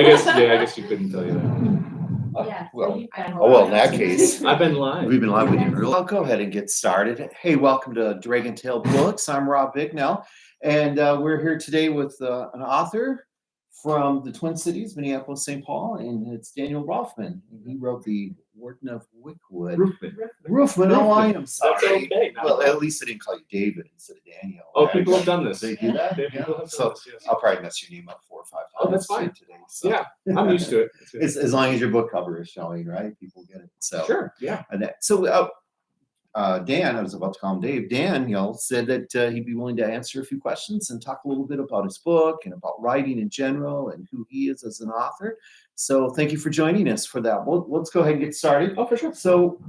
guess you couldn't tell you that. Well, in that case, I've been live. We've been live. We didn't realize. I'll go ahead and get started. Hey, welcome to Dragon Tail Books. I'm Rob Bicknell, and we're here today with an author from the Twin Cities, Minneapolis, St. Paul, and it's Daniel Ruefman. He wrote the Warden of Wickwood. Ruefman. Oh, I am sorry. That's okay. Well, at least I didn't call you David instead of Daniel. Oh, people have done this. They do that. So I'll probably mess your name up 4 or 5 times. Oh, that's fine. Today. So. Yeah, I'm used to it. As long as your book cover is showing, right? People get it. So sure. Yeah. And Dan, I was about to call him Dave. Daniel said that he'd be willing to answer a few questions and talk a little bit about his book and about writing in general and who he is as an author. So thank you for joining us for that. Let's go ahead and get started. Oh, for sure. So,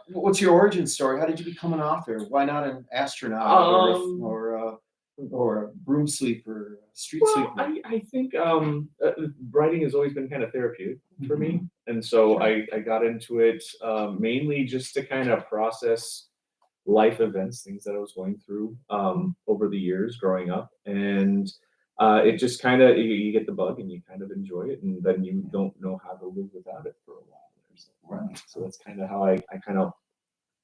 what's your origin story? How did you become an author? Why not an astronaut or a broom sweeper, street sweeper? I think writing has always been kind of therapeutic for me. And so I got into it mainly just to kind of process life events, things that I was going through over the years growing up. And it just kind of, you get the bug and you kind of enjoy it. And then you don't know how to live without it for a while. Right. So that's kind of how I kind of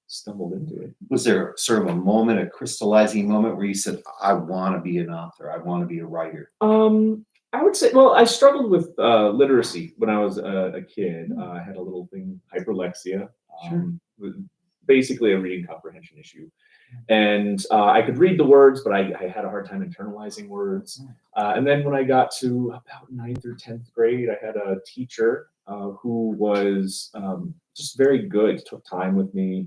stumbled into it. Was there sort of a moment, a crystallizing moment where you said, I want to be an author, I want to be a writer? I would say, well, I struggled with literacy when I was a kid. I had a little thing, hyperlexia, basically a reading comprehension issue. And I could read the words, but I had a hard time internalizing words. And then when I got to about 9th or 10th grade, I had a teacher who was just very good, took time with me.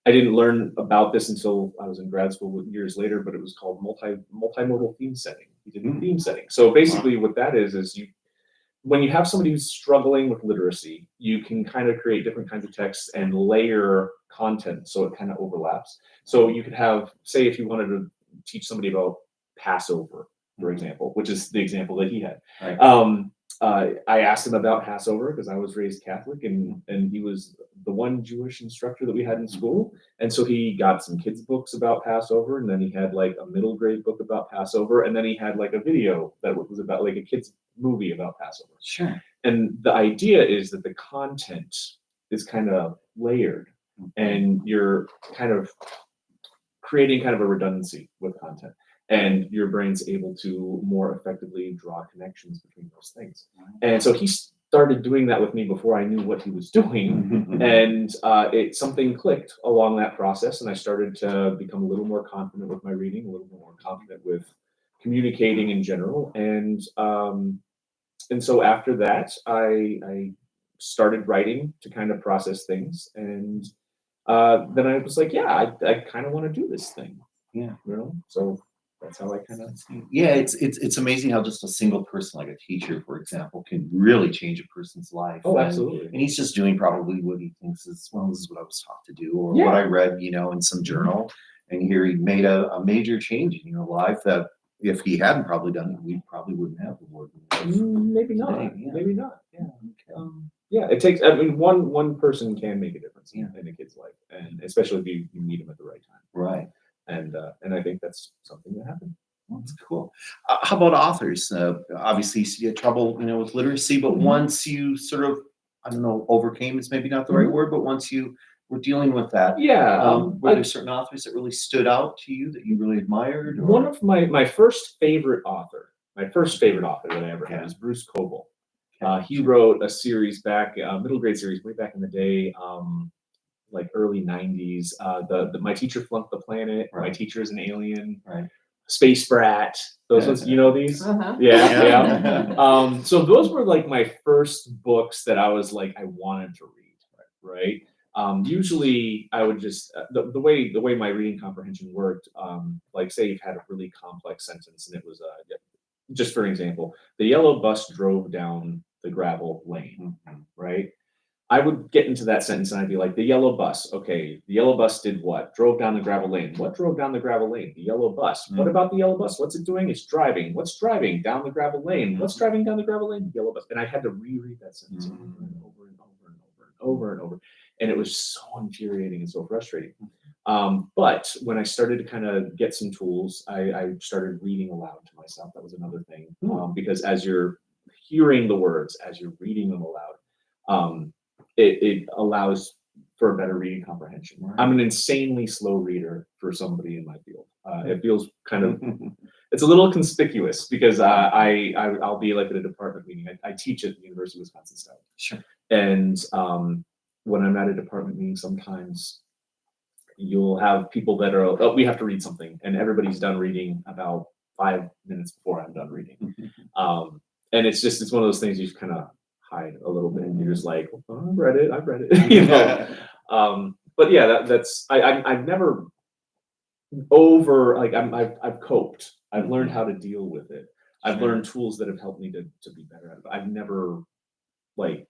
I didn't learn about this until I was in grad school years later, but it was called multimodal theme setting. He did theme setting. So basically what that is when you have somebody who's struggling with literacy, you can kind of create different kinds of texts and layer content so it kind of overlaps. So you could have, say, if you wanted to teach somebody about Passover, for example, which is the example that he had. Right. I asked him about Passover because I was raised Catholic and he was the one Jewish instructor that we had in school. And so he got some kids' books about Passover, and then he had like a middle grade book about Passover, and then he had like a video that was about like a kid's movie about Passover. Sure. And the idea is that the content is kind of layered and you're kind of creating kind of a redundancy with content. And your brain's able to more effectively draw connections between those things. And so he started doing that with me before I knew what he was doing. And something clicked along that process. And I started to become a little more confident with my reading, a little more confident with communicating in general. And so after that, I started writing to kind of process things. And then I was like, yeah, I kind of want to do this thing. Yeah. You know, so that's how I kind of. Yeah, it's amazing how just a single person, like a teacher, for example, can really change a person's life. Oh, absolutely. And he's just doing probably what he thinks is, well, this is what I was taught to do, or what I read, in some journal. And here he made a major change in your life that if he hadn't probably done it, we probably wouldn't have the word. Maybe not. Yeah. Maybe not. Yeah. Okay. Yeah, it takes. I mean, one person can make a difference in a kid's life, and especially if you meet him at the right time. Right. And I think that's something that happened. Well, that's cool. How about authors? Obviously, you had trouble, with literacy, but once you sort of, I don't know, overcame is maybe not the right word, but once you were dealing with that, were there certain authors that really stood out to you that you really admired? Or? One of my first favorite author that I ever had is Bruce Coble. He wrote a series back, middle grade series, way back in the day. Like early 90s, My Teacher Flunked the Planet, My Teacher is an Alien, Space Brat, those ones, you know these? Yeah. So those were like my first books that I was like, I wanted to read, right? Usually I would just, the way my reading comprehension worked, like say you've had a really complex sentence and it was, just for example, the yellow bus drove down the gravel lane, right? I would get into that sentence and I'd be like, the yellow bus. Okay, the yellow bus did what? Drove down the gravel lane. What drove down the gravel lane? The yellow bus. What about the yellow bus? What's it doing? It's driving. What's driving down the gravel lane? What's driving down the gravel lane? The yellow bus. And I had to reread that sentence over and over and over and over and over and over. And it was so infuriating and so frustrating. But when I started to kind of get some tools, I started reading aloud to myself. That was another thing, because as you're hearing the words, as you're reading them aloud, it allows for a better reading comprehension. Right. I'm an insanely slow reader for somebody in my field. It feels kind of it's a little conspicuous because I'll be like at a department meeting. I teach at the University of Wisconsin Stout. Sure. And when I'm at a department meeting, sometimes you'll have people that are, oh, we have to read something, and everybody's done reading about 5 minutes before I'm done reading. And it's one of those things you just kind of hide a little bit, and you're just like, oh, I've read it, you know. But yeah, I've never I've coped. I've learned how to deal with it. I've learned tools that have helped me to be better at it. I've never like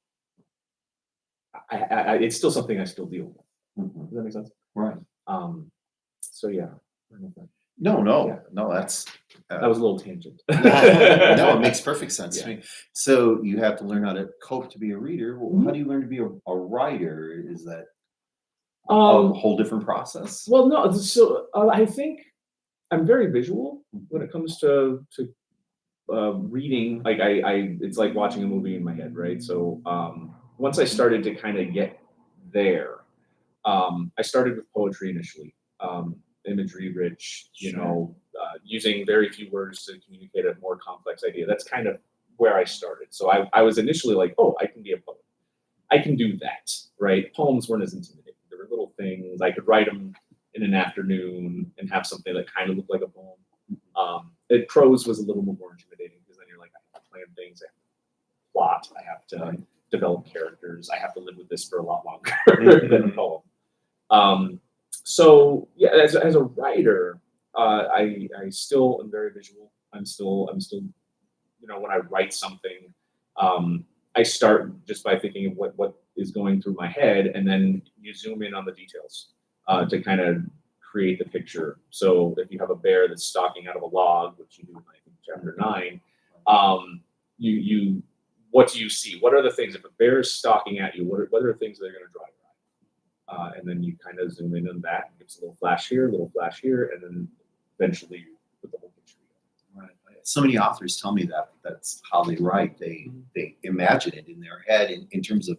it's still something I still deal with. Does that make sense? Right. So yeah. No, that's That was a little tangent. no, it makes perfect sense to Yeah. me. So you have to learn how to cope to be a reader. Well, how do you learn to be a writer? Is that a whole different process? Well, no. So I think I'm very visual when it comes to reading. Like it's like watching a movie in my head, right? So once I started to kind of get there, I started with poetry initially, imagery rich, using very few words to communicate a more complex idea. That's kind of where I started. So I was initially like, oh, I can be a poet. I can do that, right? Poems weren't as intimidating. There were little things. I could write them in an afternoon and have something that kind of looked like a poem. Prose was a little more intimidating because then you're like, I have to plan things, I have to plot, I have to develop characters, I have to live with this for a lot longer than a poem. So yeah, as a writer, I still am very visual. I'm still when I write something, I start just by thinking of what is going through my head, and then you zoom in on the details to kind of create the picture. So if you have a bear that's stalking out of a log, which you do in I think chapter 9, you what do you see? What are the things if a bear is stalking at you? What are the things that are going to drive by? And then you kind of zoom in on that. Gives a little flash here, and then eventually you put the whole picture together. Right. So many authors tell me that's how they write. They imagine it in their head in terms of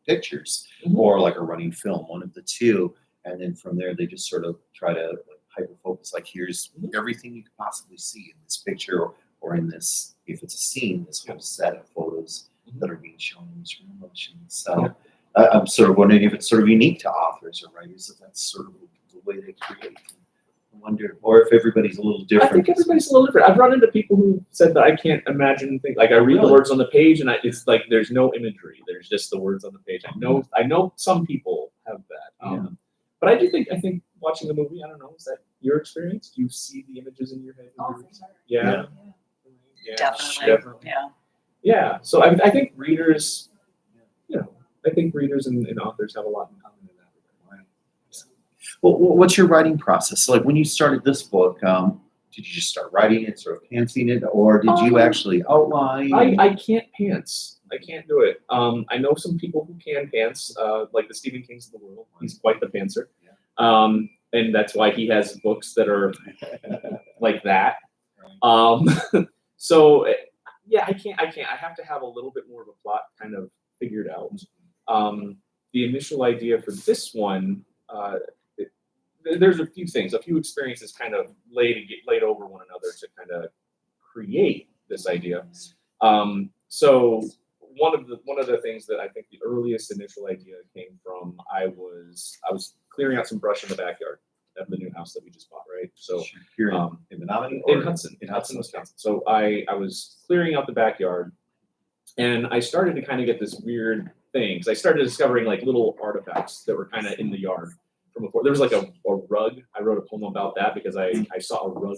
pictures or like a running film, one of the two. And then from there, they just sort of try to hyper focus. Like, here's everything you could possibly see in this picture, or in this, if it's a scene, this whole set of photos that are being shown in this emotions. So I'm sort of wondering if it's sort of unique to authors or writers, if that's sort of the way they create. I wonder, or if everybody's a little different. I think everybody's a little different. I've run into people who said that I can't imagine things. Like I read the words on the page, and it's like there's no imagery. There's just the words on the page. I know some people have that. But I think watching the movie, I don't know, is that your experience? Do you see the images in your head? Oh, for sure. Yeah. Definitely. Yeah. So I think readers, I think readers and authors have a lot in common in that regard. Well, what's your writing process? So like when you started this book, did you just start writing it, sort of pantsing it, or did you actually outline? I can't pants. I can't do it. I know some people who can pants, like the Stephen Kings of the world. He's quite the pantser. And that's why he has books that are like that. So yeah, I can't. I have to have a little bit more of a plot kind of figured out. The initial idea for this one, there's a few experiences kind of laid over one another to kind of create this idea. So one of the things that I think the earliest initial idea came from, I was clearing out some brush in the backyard of the new house that we just bought, right? So here in Menominee, in Hudson, Wisconsin. So I was clearing out the backyard, and I started to kind of get this weird thing, because I started discovering like little artifacts that were kind of in the yard from before. There was like a rug. I wrote a poem about that because I saw a rug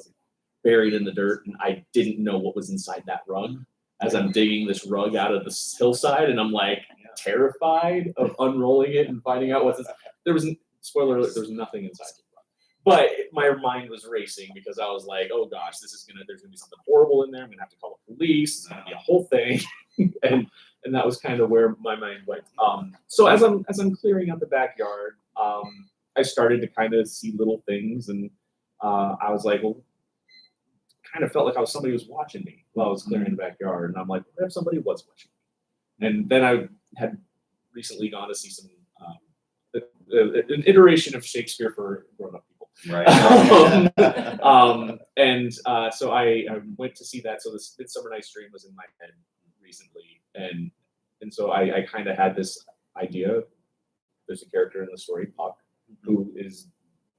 buried in the dirt, and I didn't know what was inside that rug. As I'm digging this rug out of this hillside, and I'm like terrified of unrolling it and finding out what's inside. Spoiler alert, there was nothing inside the rug. But my mind was racing because I was like, oh gosh, there's gonna be something horrible in there. I'm gonna have to call the police. It's gonna be a whole thing. and that was kind of where my mind went. So as I'm clearing out the backyard, I started to kind of see little things, and I was like, well, kind of felt like somebody was watching me while I was clearing the backyard, and I'm like, what if somebody was watching me? And then I had recently gone to see some an iteration of Shakespeare for grown-up people. Right. So I went to see that. So this Midsummer Night's Dream was in my head recently, and so I kind of had this idea. There's a character in the story, Puck, who is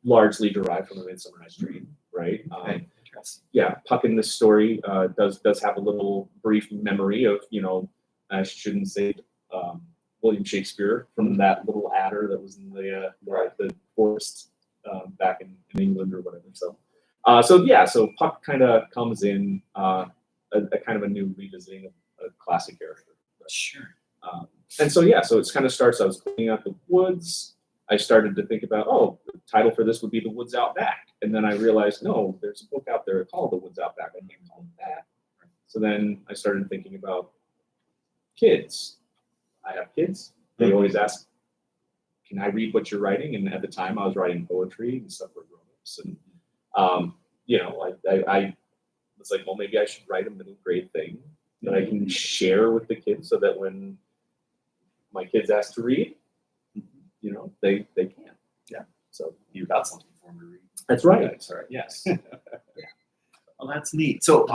largely derived from the Midsummer Night's Dream, right? Okay. Yeah, Puck in this story does have a little brief memory of, I shouldn't say William Shakespeare, from that little adder that was in the forest back in England or whatever. So Puck kind of comes in a kind of a new revisiting of a classic character. Sure. So it's kind of starts. I was cleaning out the woods. I started to think about, the title for this would be The Woods Out Back. And then I realized, no, there's a book out there called The Woods Out Back. I can't call it that. So then I started thinking about kids. I have kids. They always ask, can I read what you're writing? And at the time I was writing poetry and stuff for grown-ups. And, I was like, well, maybe I should write a middle grade thing that I can share with the kids so that when my kids ask to read, they can. Yeah. So you got something for them to read. That's right. That's right. Yes. Well, that's neat. So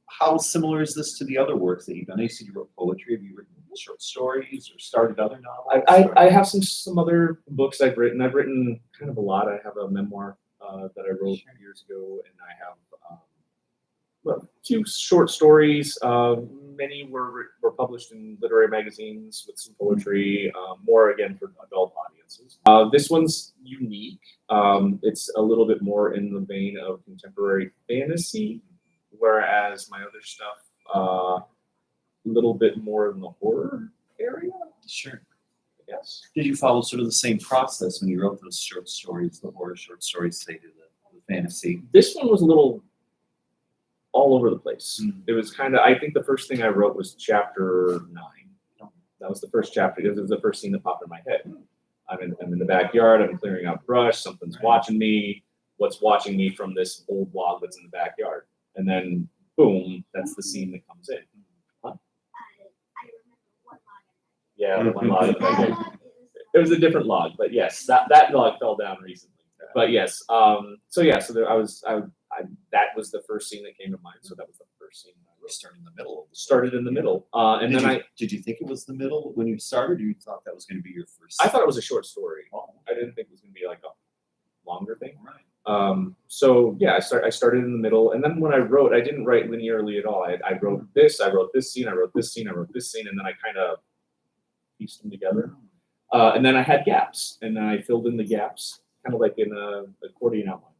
how similar is this to the other works that you've done? You said you wrote poetry. Have you written short stories or started other novels? I have some other books I've written. I've written kind of a lot. I have a memoir that I wrote years ago, and I have a few short stories. Many were published in literary magazines with some poetry, more again for adult audiences. This one's unique. It's a little bit more in the vein of contemporary fantasy, whereas my other stuff, a little bit more in the horror area. Sure. I guess. Did you follow sort of the same process when you wrote those short stories, the horror short stories, say, to the fantasy? This one was a little all over the place. It was kind of, I think the first thing I wrote was chapter 9. That was the first chapter. It was the first scene that popped in my head. I'm in the backyard. I'm clearing out brush. Something's watching me. What's watching me from this old log that's in the backyard? And then, boom, that's the scene that comes in. Huh? Yeah, the one log in the backyard. It was a different log, but yes, that log fell down recently. But yes, that was the first scene that came to mind. So that was the first scene I wrote. Started in the middle. Started in the middle, and did you think it was the middle when you started, or you thought that was going to be your first? I thought it was a short story. Oh. I didn't think it was going to be like a longer thing. Right. So yeah, I started in the middle, and then when I wrote, I didn't write linearly at all. I wrote this, I wrote this scene, I wrote this scene, I wrote this scene, and then I kind of pieced them together. And then I had gaps, and then I filled in the gaps, kind of like in an accordion outline.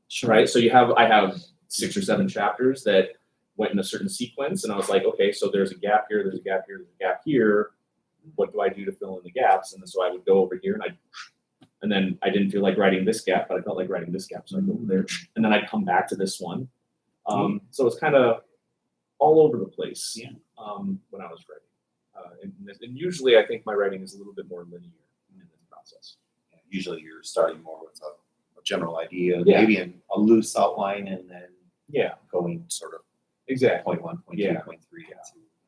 Sure. Right. So I have 6 or 7 chapters that went in a certain sequence, and I was like, okay, so there's a gap here, there's a gap here, there's a gap here. What do I do to fill in the gaps? And then so I would go over here, and then I didn't feel like writing this gap, but I felt like writing this gap, so I'd go over there, and then I'd come back to this one. So it's kind of all over the place. Yeah. When I was writing, and usually I think my writing is a little bit more linear in this process. Yeah, usually you're starting more with a general idea, Yeah. maybe in a loose outline, and then going sort of Exactly. point 1, point 2, Yeah. point 3. Yeah.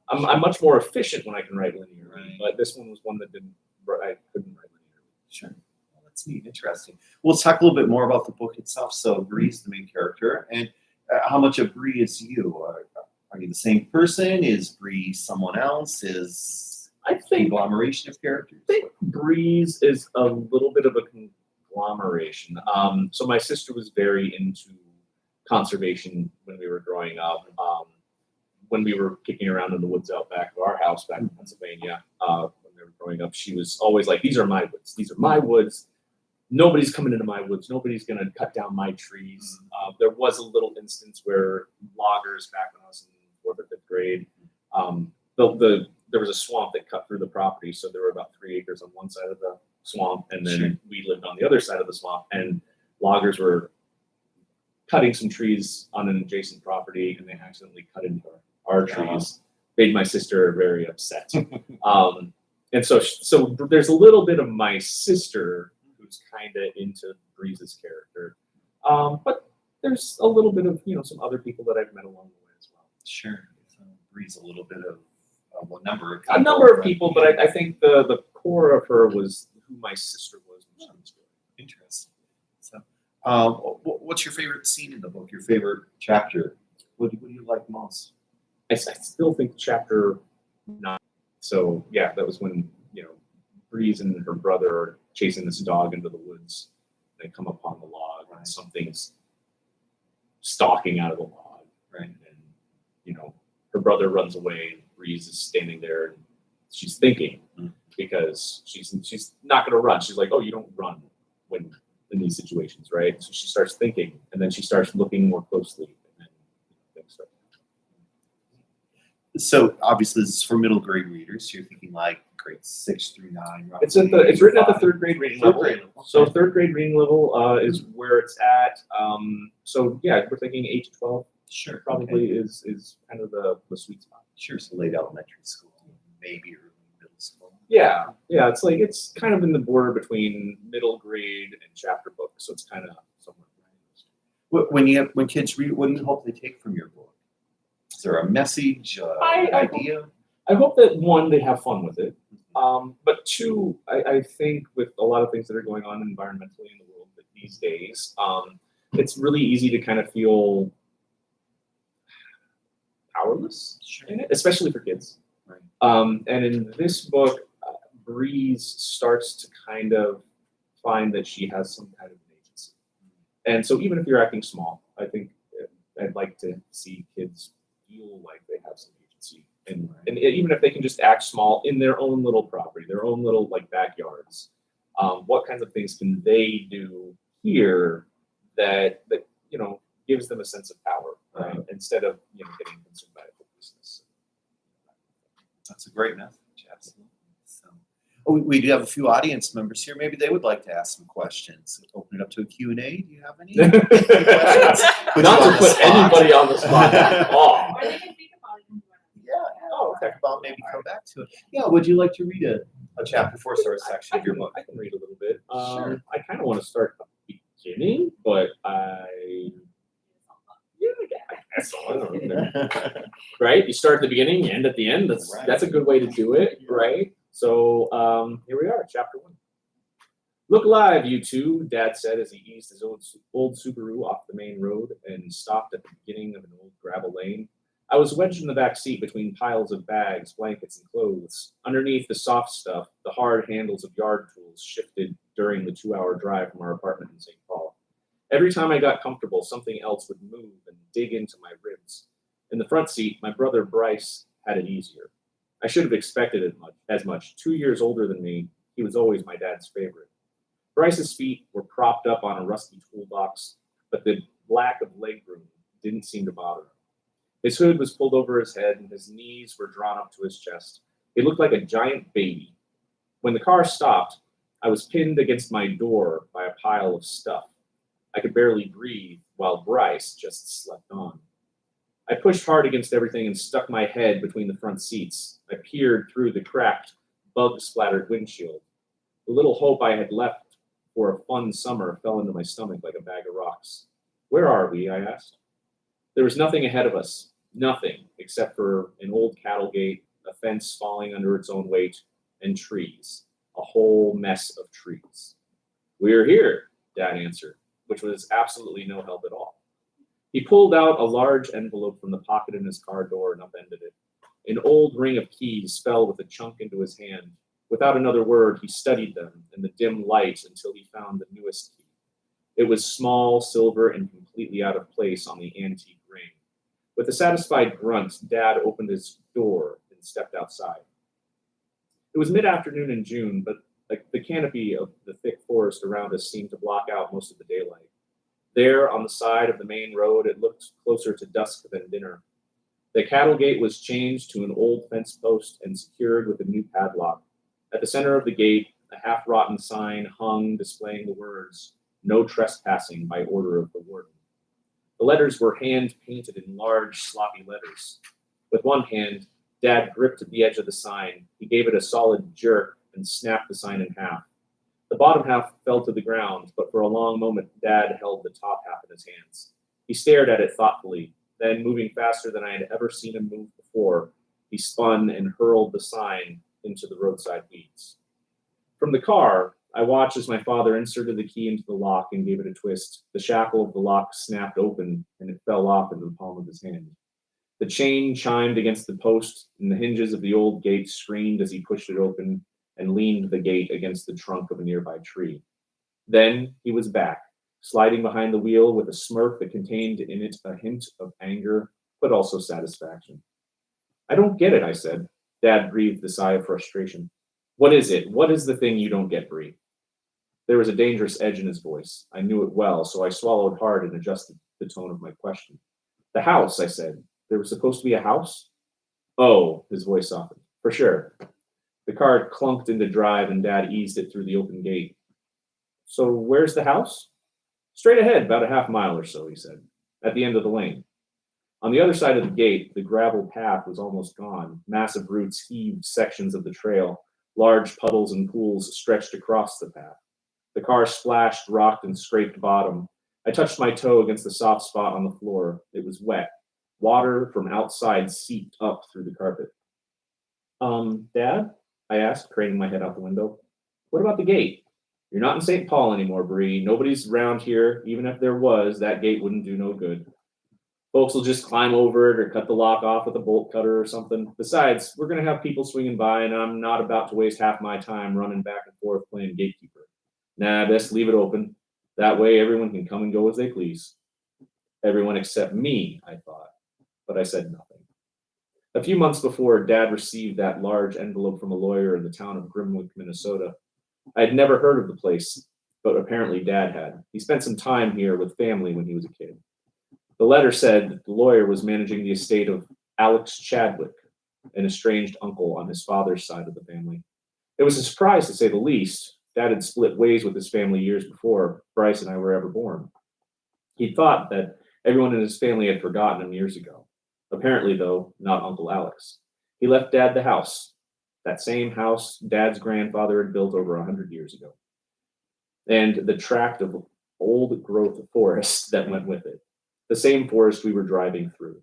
I'm much more efficient when I can write linear, Right. but this one was one that I couldn't write linear. Sure. Well, that's neat. Interesting. Well, let's talk a little bit more about the book itself. So Bree's the main character, and how much of Bree is you? Are you the same person? Is Bree someone else? Is I think conglomeration of characters? I think Breeze is a little bit of a conglomeration. So my sister was very into conservation when we were growing up. When we were kicking around in the woods out back of our house back in Pennsylvania, when we were growing up, she was always like, "These are my woods. These are my woods. Nobody's coming into my woods. Nobody's going to cut down my trees." There was a little instance where loggers back when I was in 4th or 5th grade, there was a swamp that cut through the property. So there were about 3 acres on one side of the swamp, and then we lived on the other side of the swamp, and loggers were cutting some trees on an adjacent property, and they accidentally cut into our trees. Made my sister very upset. And so there's a little bit of my sister who's who's kind of into Breeze's character. But there's a little bit of, some other people that I've met along the way as well. Sure. So Breeze a little bit of number of A number of people, but I think the core of her was who my sister was when she was growing. Interesting. So, what's your favorite scene in the book? Your favorite chapter? What do you like most? I still think chapter 9. So yeah, that was when Breeze and her brother are chasing this dog into the woods. They come upon the log, and something's stalking out of the log, right? And her brother runs away, and Breeze is standing there, and she's thinking because she's not going to run. She's like, "Oh, you don't run when in these situations, right?" So she starts thinking, and then she starts looking more closely, and then things start. So obviously this is for middle grade readers. So you're thinking like grades 6 through 9. Roughly, It's written at the third grade reading level. Grade level. So third grade reading level is where it's at. So yeah, we're thinking 8 to 12. Sure. Probably is kind of the sweet spot. Sure. So late elementary school, maybe early middle school. Yeah. It's kind of in the border between middle grade and chapter book. So it's kind of somewhere. When kids read, what do you hope they take from your book? Is there a message, an idea? I hope that one, they have fun with it. But two, I think with a lot of things that are going on environmentally in the world these days, it's really easy to kind of feel powerless in it, especially for kids. Right. And in this book, Breeze starts to kind of find that she has some kind of an agency. And so even if you're acting small, I think I'd like to see kids feel like they have some agency. And even if they can just act small in their own little property, their own little backyards, what kinds of things can they do here that gives them a sense of power, instead of getting consumed by hopelessness. That's a great message, absolutely. So, we do have a few audience members here. Maybe they would like to ask some questions. Open it up to a Q&A. Do you have any questions? Not to put anybody on the spot at all. Or they can think about it. Okay. Well, maybe come back to it. Yeah. Would you like to read a chapter 4 sort of section of your book? I can read a little bit. Sure. I kind of want to start at the beginning, but right? You start at the beginning, you end at the end. That's a good way to do it, right? So here we are, chapter 1. Look alive, you two, Dad said as he eased his old Subaru off the main road and stopped at the beginning of an old gravel lane. I was wedged in the back seat between piles of bags, blankets, and clothes. Underneath the soft stuff, the hard handles of yard tools shifted during the 2-hour drive from our apartment in St. Paul. Every time I got comfortable, something else would move and dig into my ribs. In the front seat, my brother Bryce had it easier. I should have expected it as much. 2 years older than me, he was always my dad's favorite. Bryce's feet were propped up on a rusty toolbox, but the lack of legroom didn't seem to bother him. His hood was pulled over his head, and his knees were drawn up to his chest. He looked like a giant baby. When the car stopped, I was pinned against my door by a pile of stuff. I could barely breathe, while Bryce just slept on. I pushed hard against everything and stuck my head between the front seats. I peered through the cracked, bug-splattered windshield. The little hope I had left for a fun summer fell into my stomach like a bag of rocks. Where are we? I asked. There was nothing ahead of us. Nothing, except for an old cattle gate, a fence falling under its own weight, and trees. A whole mess of trees. We're here, Dad answered, which was absolutely no help at all. He pulled out a large envelope from the pocket in his car door and upended it. An old ring of keys fell with a chunk into his hand. Without another word, he studied them in the dim light until he found the newest key. It was small, silver, and completely out of place on the antique ring. With a satisfied grunt, Dad opened his door and stepped outside. It was mid-afternoon in June, but the canopy of the thick forest around us seemed to block out most of the daylight. There, on the side of the main road, it looked closer to dusk than dinner. The cattle gate was changed to an old fence post and secured with a new padlock. At the center of the gate, a half-rotten sign hung displaying the words, "No trespassing by order of the warden." The letters were hand-painted in large, sloppy letters. With one hand, Dad gripped at the edge of the sign. He gave it a solid jerk and snapped the sign in half. The bottom half fell to the ground, but for a long moment, Dad held the top half in his hands. He stared at it thoughtfully. Then, moving faster than I had ever seen him move before, he spun and hurled the sign into the roadside weeds. From the car, I watched as my father inserted the key into the lock and gave it a twist. The shackle of the lock snapped open, and it fell off into the palm of his hand. The chain chimed against the post, and the hinges of the old gate screamed as he pushed it open and leaned the gate against the trunk of a nearby tree. Then he was back, sliding behind the wheel with a smirk that contained in it a hint of anger, but also satisfaction. I don't get it, I said. Dad breathed a sigh of frustration. What is it? What is the thing you don't get, Bree? There was a dangerous edge in his voice. I knew it well, so I swallowed hard and adjusted the tone of my question. The house, I said. There was supposed to be a house? Oh, his voice softened. For sure. The car clunked into drive and Dad eased it through the open gate. So where's the house? Straight ahead, about a half mile or so, he said, at the end of the lane. On the other side of the gate, the gravel path was almost gone. Massive roots heaved sections of the trail. Large puddles and pools stretched across the path. The car splashed, rocked, and scraped bottom. I touched my toe against the soft spot on the floor. It was wet. Water from outside seeped up through the carpet. Dad? I asked, craning my head out the window. What about the gate? You're not in St. Paul anymore, Bree. Nobody's around here. Even if there was, that gate wouldn't do no good. Folks will just climb over it or cut the lock off with a bolt cutter or something. Besides, we're going to have people swinging by, and I'm not about to waste half my time running back and forth playing gatekeeper. Nah, best leave it open. That way everyone can come and go as they please. Everyone except me, I thought, but I said nothing. A few months before, Dad received that large envelope from a lawyer in the town of Grimwick, Minnesota. I had never heard of the place, but apparently Dad had. He spent some time here with family when he was a kid. The letter said that the lawyer was managing the estate of Alex Chadwick, an estranged uncle on his father's side of the family. It was a surprise, to say the least. Dad had split ways with his family years before Bryce and I were ever born. He thought that everyone in his family had forgotten him years ago. Apparently, though, not Uncle Alex. He left Dad the house, that same house Dad's grandfather had built over 100 years ago, and the tract of old-growth forest that went with it, the same forest we were driving through.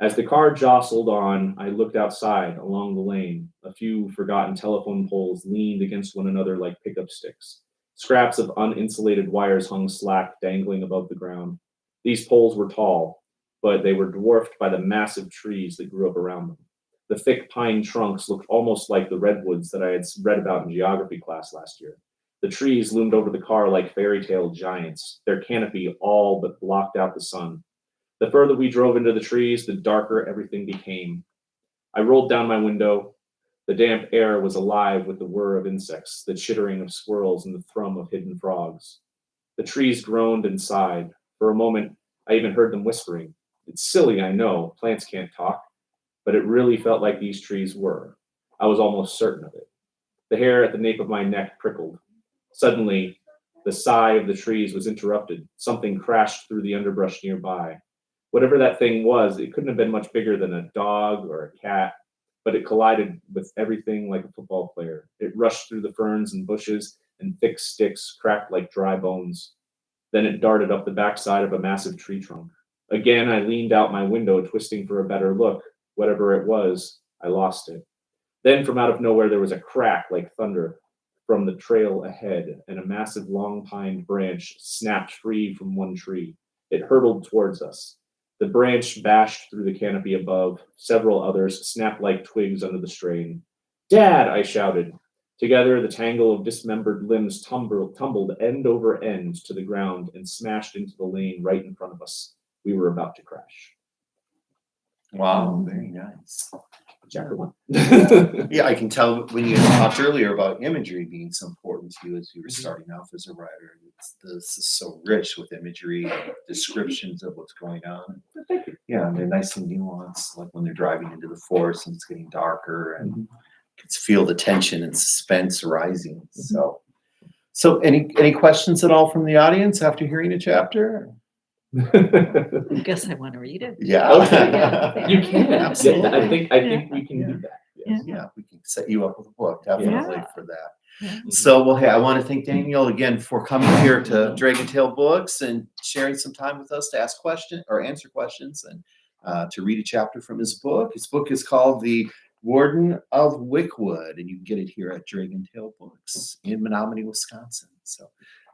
As the car jostled on, I looked outside along the lane. A few forgotten telephone poles leaned against one another like pickup sticks. Scraps of uninsulated wires hung slack, dangling above the ground. These poles were tall, but they were dwarfed by the massive trees that grew up around them. The thick pine trunks looked almost like the redwoods that I had read about in geography class last year. The trees loomed over the car like fairy tale giants, their canopy all but blocked out the sun. The further we drove into the trees, the darker everything became. I rolled down my window. The damp air was alive with the whir of insects, the chittering of squirrels, and the thrum of hidden frogs. The trees groaned and sighed. For a moment, I even heard them whispering. It's silly, I know. Plants can't talk. But it really felt like these trees were. I was almost certain of it. The hair at the nape of my neck prickled. Suddenly, the sigh of the trees was interrupted. Something crashed through the underbrush nearby. Whatever that thing was, it couldn't have been much bigger than a dog or a cat, but it collided with everything like a football player. It rushed through the ferns and bushes, and thick sticks cracked like dry bones. Then it darted up the backside of a massive tree trunk. Again, I leaned out my window, twisting for a better look. Whatever it was, I lost it. Then from out of nowhere, there was a crack like thunder from the trail ahead, and a massive long-pined branch snapped free from one tree. It hurtled towards us. The branch bashed through the canopy above. Several others snapped like twigs under the strain. Dad, I shouted. Together, the tangle of dismembered limbs tumbled end over end to the ground and smashed into the lane right in front of us. We were about to crash. Wow, very nice. Chapter 1. Yeah, I can tell when you talked earlier about imagery being so important to you as you were starting off as a writer. This is so rich with imagery and descriptions of what's going on. Thank you. Yeah, and they're nice and nuanced, like when they're driving into the forest and it's getting darker and you can feel the tension and suspense rising. So any questions at all from the audience after hearing a chapter? I guess I want to read it. Yeah. Okay, yeah. You can. Absolutely. I think we can do that. Yes. Yeah, we can set you up with a book, definitely Yeah. for that. Yeah. So, well, hey, I want to thank Daniel again for coming here to Dragon Tail Books and sharing some time with us to ask questions or answer questions and to read a chapter from his book. His book is called The Warden of Wickwood, and you can get it here at Dragon Tail Books in Menominee, Wisconsin. So,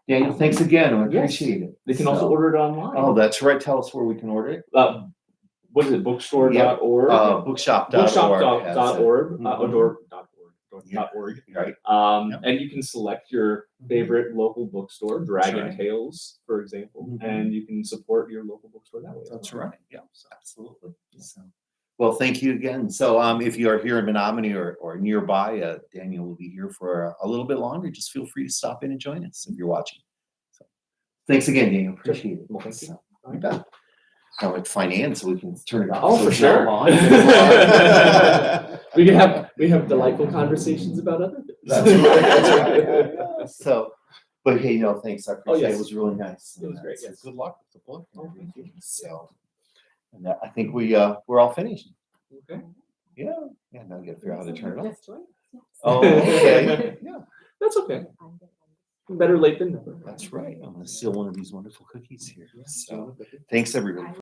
Daniel, thanks again. I Yes. appreciate it. They can also So- order it online. Oh, that's right. Tell us where we can order it. What is it? Bookstore.org. Bookshop.org. Bookshop.org. has it. .org. Right. Yep. And you can select your favorite local bookstore, Dragon right. Tales, for example, Mhm. and you can support your local bookstore that way. That's right. Yeah, absolutely. So, well, thank you again. So, if you are here in Menominee or nearby, Daniel will be here for a little bit longer. Just feel free to stop in and join us if you're watching. So, thanks again, Daniel. Appreciate it. Well, thank you. So, you bet. Now with finance, we can turn it off. Oh, so for it's not sure. long. We have delightful conversations about other things. That's right. That's right. So, but hey, thanks. I appreciate yes. It was really nice. It was great, So yes. Good luck with the book. and Oh, thank you. everything. So, and I think we're all finished. Okay. Yeah. Yeah. Now you got to figure out how to turn it off. That's right. Oh, okay. Yeah. That's okay. Better late than never. That's right. I'm going to steal one of these wonderful cookies here. Yeah, So, thanks everybody.